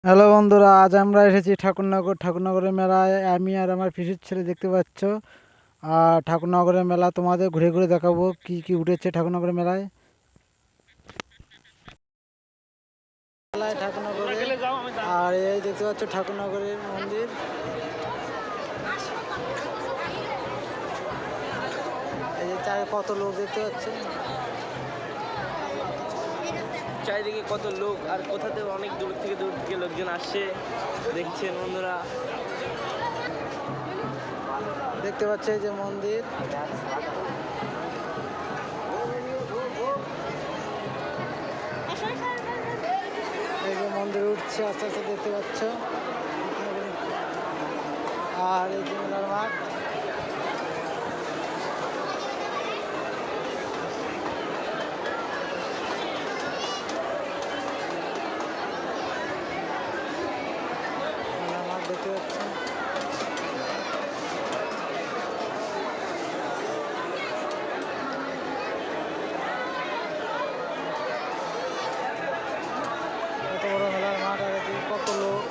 Hello বন্ধুরা, আজ আমরা এসেছি ঠাকুরনগরের মেলায়। আমি আর আমার পিসির ছেলে দেখতে পাচ্ছ। আর ঠাকুরনগরের মেলা তোমাদের ঘুরে ঘুরে দেখাবো কি কি উঠেছে ঠাকুরনগরের মেলায়। ঠাকুরনগরে আর এই দেখতে পাচ্ছ ঠাকুরনগরের মন্দির। এই যে চারে কত লোক দেখতে পাচ্ছেন, চারিদিকে কত লোক, আর কোথাতে অনেক দূর থেকে লোকজন আসছে, দেখছেন বন্ধুরা। দেখতে পাচ্ছে এই যে মন্দির। এই যে মন্দির উঠছে আস্তে আস্তে দেখতে পাচ্ছ। আর এই যে মেলার মাঠ। দেখতে পাচ্ছেন কত বড় মেলার মাঠ, আর এদিকে কত লোক।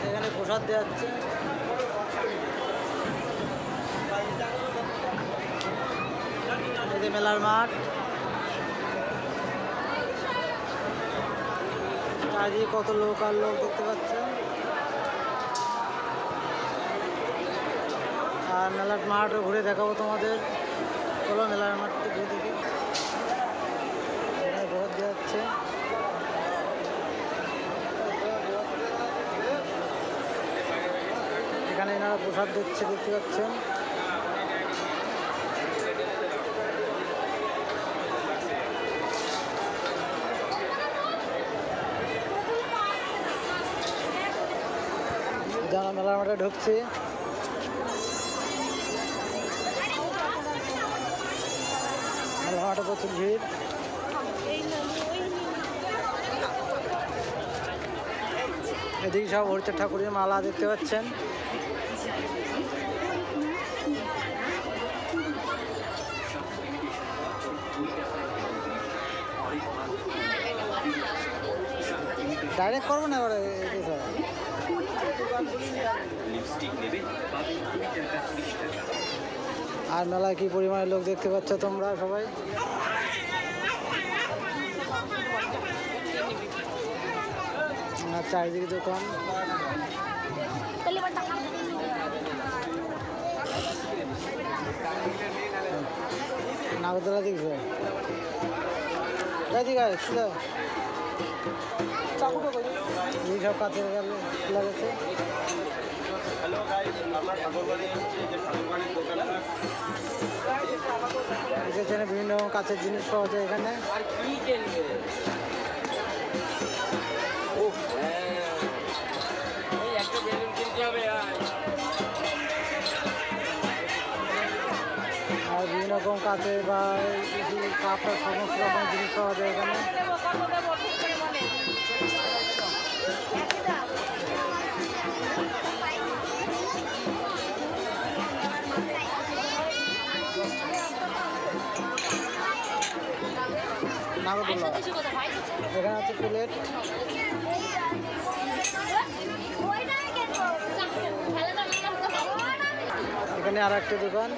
এখানে প্রসাদ দেওয়া হচ্ছে। এই যে মেলার মাঠ, চারিদিকে কত লোক আর লোক দেখতে পাচ্ছেন। আর মেলার মাঠও ঘুরে দেখাবো তোমাদের। চলো মেলার মাঠটা ঘুরে দেখি। এখানে প্রসাদ দেওয়া হচ্ছে। এখানে এনারা প্রসাদ দিচ্ছে দেখতে পাচ্ছেন। যারা মেলার মাঠে ঢুকছে, মেলার মাঠে প্রচুর ভিড়। এদিকে সব হরিচাঁদ ঠাকুরের মালা দেখতে পাচ্ছেন। ডাইরেক্ট করবো না এবারে। আর মেলায় কি পরিমাণে লোক দেখতে পাচ্ছ তোমরা সবাই। আর চারিদিকে দোকান। নাগরদোলা দেখছো? এই সব কাছের খোলা গেছে। এখানে বিভিন্ন রকম কাছের জিনিস পাওয়া যায় এখানে। আর বিভিন্ন রকম কাছে বা কাপড় সমস্ত রকম জিনিস পাওয়া যায় এখানে। নাগরদোলা, এখানে আছে প্লেট। এখানে আর একটা দোকান।